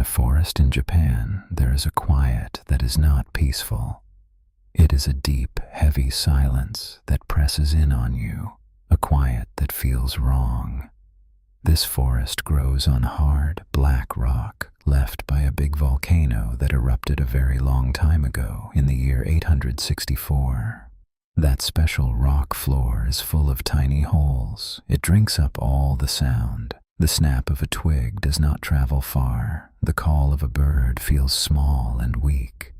a forest in Japan, there is a quiet that is not peaceful. It is a deep, heavy silence that presses in on you, a quiet that feels wrong. This forest grows on hard, black rock left by a big volcano that erupted a very long time ago in the year 864. That special rock floor is full of tiny holes. It drinks up all the sound. The snap of a twig does not travel far. The call of a bird feels small and weak.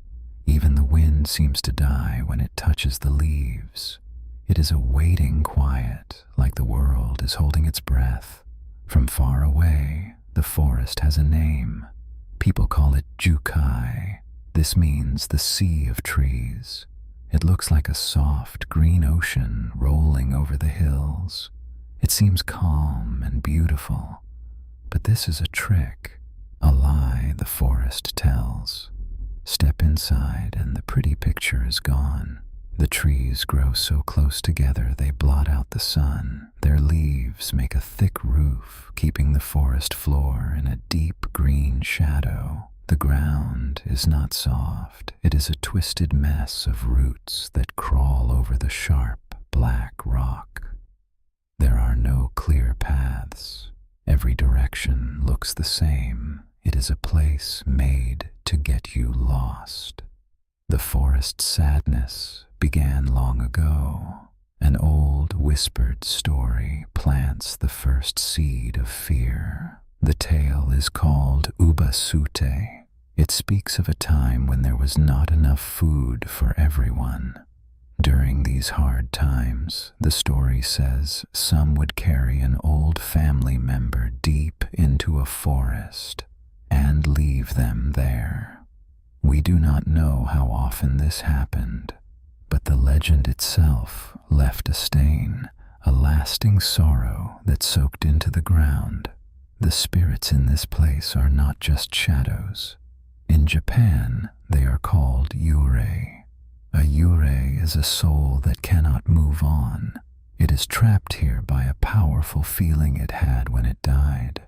Even the wind seems to die when it touches the leaves. It is a waiting quiet, like the world is holding its breath. From far away, the forest has a name. People call it Jukai. This means the sea of trees. It looks like a soft green ocean rolling over the hills. It seems calm and beautiful. But this is a trick, a lie the forest tells. Step inside and the pretty picture is gone. The trees grow so close together they blot out the sun. Their leaves make a thick roof, keeping the forest floor in a deep green shadow. The ground is not soft. It is a twisted mess of roots that crawl over the sharp, black rock. There are no clear paths. Every direction looks the same. It is a place made to get you lost. The forest's sadness began long ago. An old whispered story plants the first seed of fear. The tale is called Ubasute. It speaks of a time when there was not enough food for everyone. During these hard times, the story says some would carry an old family member deep into a forest and leave them there. We do not know how often this happened, but the legend itself left a stain, a lasting sorrow that soaked into the ground. The spirits in this place are not just shadows. In Japan, they are called yūrei. A yūrei is a soul that cannot move on. It is trapped here by a powerful feeling it had when it died.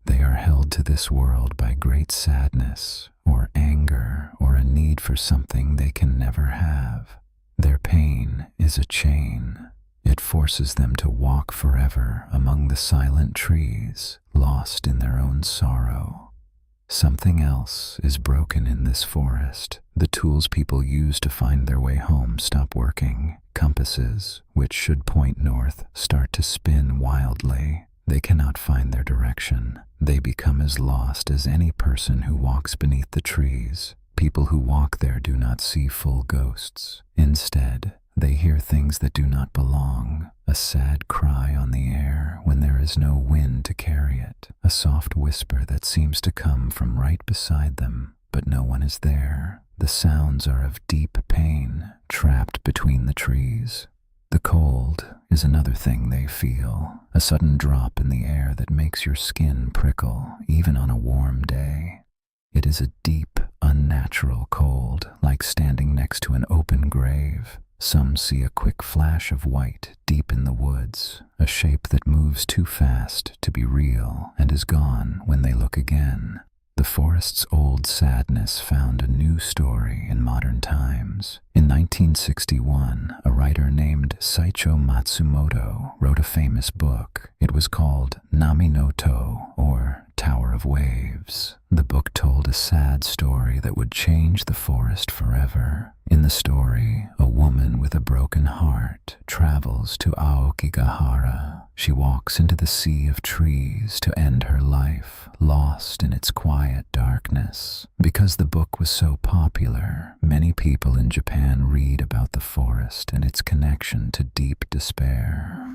They are held to this world by great sadness, or anger, or a need for something they can never have. Their pain is a chain. It forces them to walk forever among the silent trees, lost in their own sorrow. Something else is broken in this forest. The tools people use to find their way home stop working. Compasses, which should point north, start to spin wildly. They cannot find their direction. They become as lost as any person who walks beneath the trees. People who walk there do not see full ghosts. Instead, they hear things that do not belong. A sad cry on the air when there is no wind to carry it. A soft whisper that seems to come from right beside them, but no one is there. The sounds are of deep pain, trapped between the trees. The cold is another thing they feel, a sudden drop in the air that makes your skin prickle, even on a warm day. It is a deep, unnatural cold, like standing next to an open grave. Some see a quick flash of white deep in the woods, a shape that moves too fast to be real and is gone when they look again. The forest's old sadness found a new story in modern times. In 1961, a writer named Saicho Matsumoto wrote a famous book. It was called Nami no To, or Tower of Waves. The book told a sad story that would change the forest forever. In the story, a woman with a broken heart travels to Aokigahara. She walks into the sea of trees to end her life, lost in its quiet darkness. Because the book was so popular, many people in Japan read about the forest and its connection to deep despair.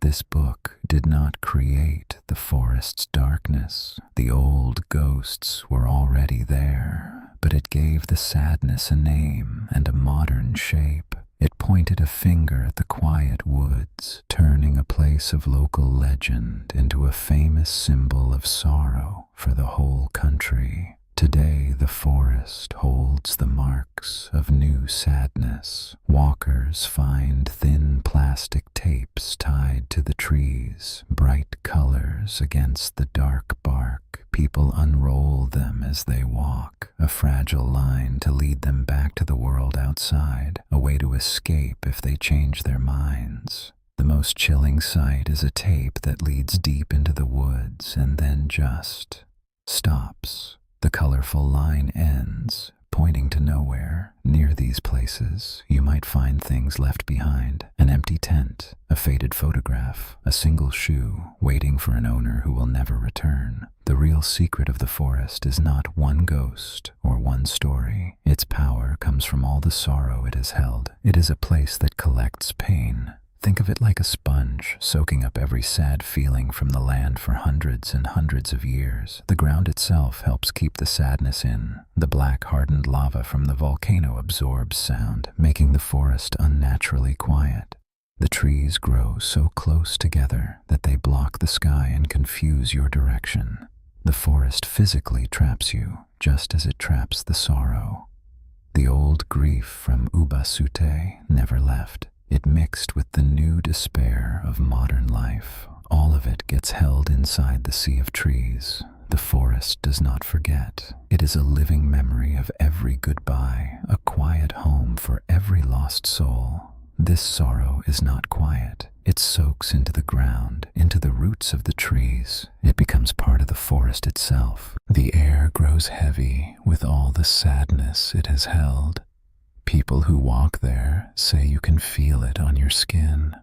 This book did not create the forest's darkness. The old ghosts were already there, but it gave the sadness a name and a modern shape. It pointed a finger at the quiet woods, turning a place of local legend into a famous symbol of sorrow for the whole country. Today, the forest holds the marks of new sadness. Walkers find thin plastic tapes tied to the trees, bright colors against the dark bark. People unroll them as they walk, a fragile line to lead them back to the world outside, a way to escape if they change their minds. The most chilling sight is a tape that leads deep into the woods and then just stops. The colorful line ends, pointing to nowhere. Near these places, you might find things left behind: an empty tent, a faded photograph, a single shoe, waiting for an owner who will never return. The real secret of the forest is not one ghost or one story. Its power comes from all the sorrow it has held. It is a place that collects pain. Think of it like a sponge, soaking up every sad feeling from the land for hundreds and hundreds of years. The ground itself helps keep the sadness in. The black, hardened lava from the volcano absorbs sound, making the forest unnaturally quiet. The trees grow so close together that they block the sky and confuse your direction. The forest physically traps you, just as it traps the sorrow. The old grief from Ubasute never left. It mixed with the new despair of modern life. All of it gets held inside the sea of trees. The forest does not forget. It is a living memory of every goodbye, a quiet home for every lost soul. This sorrow is not quiet. It soaks into the ground, into the roots of the trees. It becomes part of the forest itself. The air grows heavy with all the sadness it has held. People who walk there say you can feel it on your skin,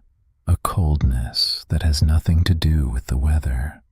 a coldness that has nothing to do with the weather.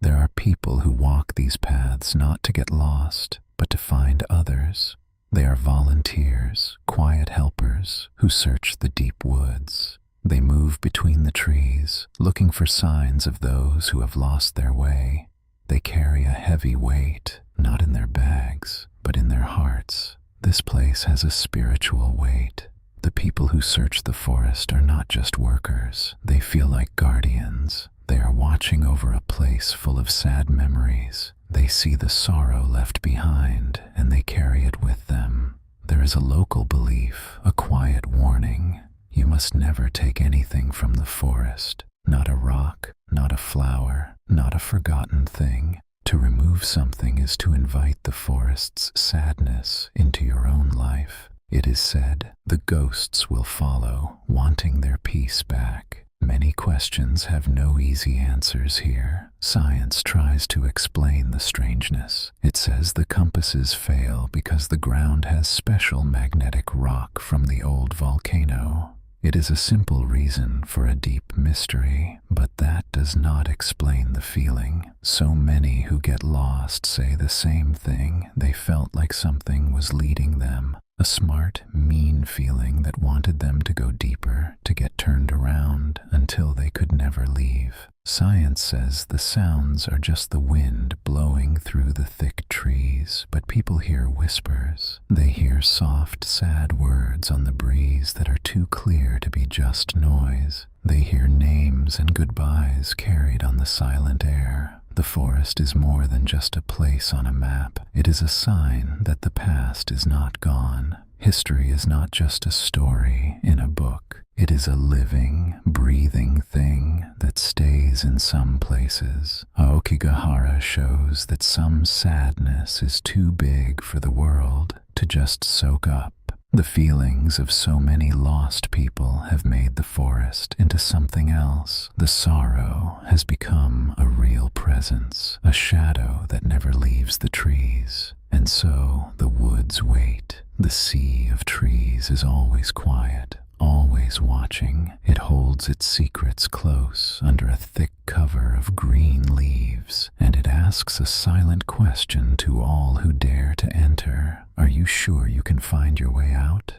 There are people who walk these paths not to get lost, but to find others. They are volunteers, quiet helpers who search the deep woods. They move between the trees, looking for signs of those who have lost their way. They carry a heavy weight, not in their bags, but in their hearts. This place has a spiritual weight. The people who search the forest are not just workers. They feel like guardians. They are watching over a place full of sad memories. They see the sorrow left behind, and they carry it with them. There is a local belief, a quiet warning. You must never take anything from the forest. Not a rock, not a flower, not a forgotten thing. To remove something is to invite the forest's sadness into your own life. It is said the ghosts will follow, wanting their peace back. Many questions have no easy answers here. Science tries to explain the strangeness. It says the compasses fail because the ground has special magnetic rock from the old volcano. It is a simple reason for a deep mystery, but that does not explain the feeling. So many who get lost say the same thing. They felt like something was leading them, a smart, mean feeling that wanted them to go deeper, to get turned around until they could never leave. Science says the sounds are just the wind blowing through the thick trees, but people hear whispers. They hear soft, sad words on the breeze that are too clear to be just noise. They hear names and goodbyes carried on the silent air. The forest is more than just a place on a map. It is a sign that the past is not gone. History is not just a story in a book. It is a living, breathing thing that stays in some places. Aokigahara shows that some sadness is too big for the world to just soak up. The feelings of so many lost people have made the forest into something else. The sorrow has become a real presence, a shadow that never leaves the trees. And so the woods wait. The sea of trees is always quiet, always watching. It holds its secrets close under a thick cover of green leaves, and it asks a silent question to all who dare to enter. Are you sure you can find your way out?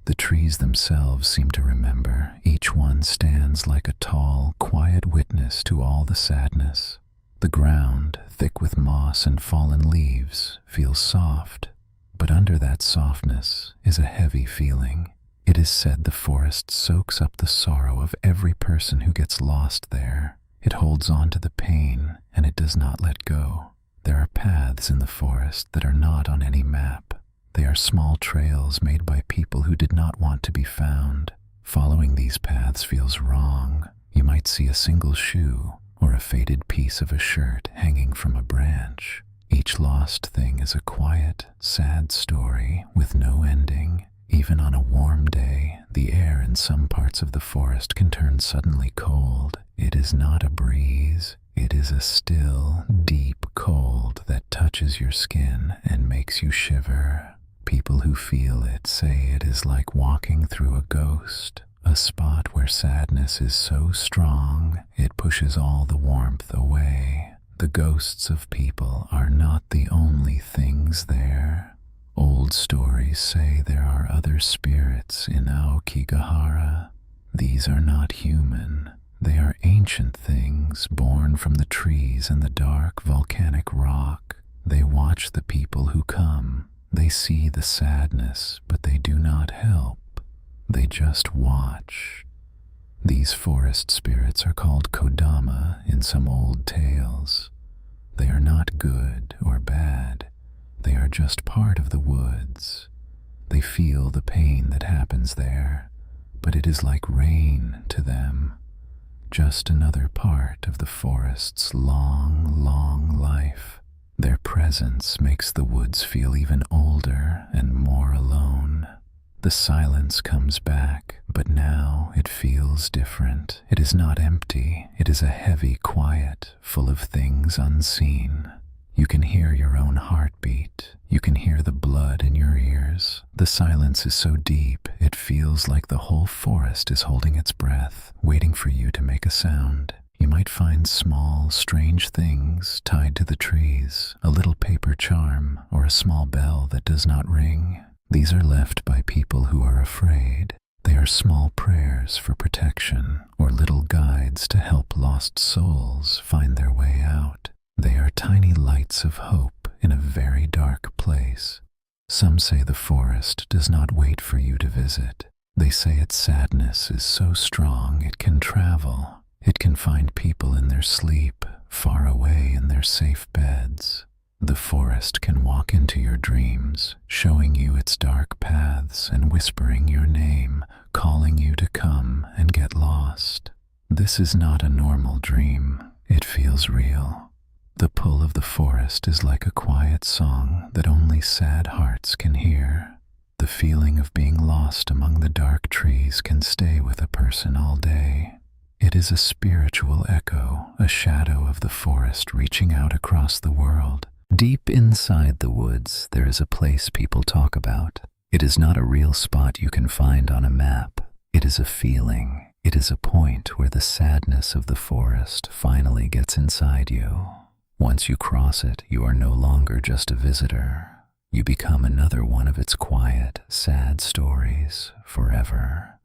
The trees themselves seem to remember. Each one stands like a tall, quiet witness to all the sadness. The ground, thick with moss and fallen leaves, feels soft, but under that softness is a heavy feeling. It is said the forest soaks up the sorrow of every person who gets lost there. It holds on to the pain, and it does not let go. There are paths in the forest that are not on any map. They are small trails made by people who did not want to be found. Following these paths feels wrong. You might see a single shoe, or a faded piece of a shirt hanging from a branch. Each lost thing is a quiet, sad story with no ending. Even on a warm day, the air in some parts of the forest can turn suddenly cold. It is not a breeze. It is a still, deep cold that touches your skin and makes you shiver. People who feel it say it is like walking through a ghost, a spot where sadness is so strong it pushes all the warmth away. The ghosts of people are not the only things there. Old stories say there are other spirits in Aokigahara. These are not human. They are ancient things born from the trees and the dark volcanic rock. They watch the people who come. They see the sadness, but they do not help. They just watch. These forest spirits are called Kodama in some old tales. They are not good or bad. They are just part of the woods. They feel the pain that happens there, but it is like rain to them. Just another part of the forest's long, long life. Their presence makes the woods feel even older and more alone. The silence comes back, but now it feels different. It is not empty. It is a heavy quiet, full of things unseen. You can hear your own heartbeat. You can hear the blood in your ears. The silence is so deep, it feels like the whole forest is holding its breath, waiting for you to make a sound. You might find small, strange things tied to the trees, a little paper charm, or a small bell that does not ring. These are left by people who are afraid. They are small prayers for protection, or little guides to help lost souls find their way out. They are tiny lights of hope in a very dark place. Some say the forest does not wait for you to visit. They say its sadness is so strong it can travel. It can find people in their sleep, far away in their safe beds. The forest can walk into your dreams, showing you its dark paths and whispering your name, calling you to come and get lost. This is not a normal dream. It feels real. The pull of the forest is like a quiet song that only sad hearts can hear. The feeling of being lost among the dark trees can stay with a person all day. It is a spiritual echo, a shadow of the forest reaching out across the world. Deep inside the woods, there is a place people talk about. It is not a real spot you can find on a map. It is a feeling. It is a point where the sadness of the forest finally gets inside you. Once you cross it, you are no longer just a visitor. You become another one of its quiet, sad stories forever.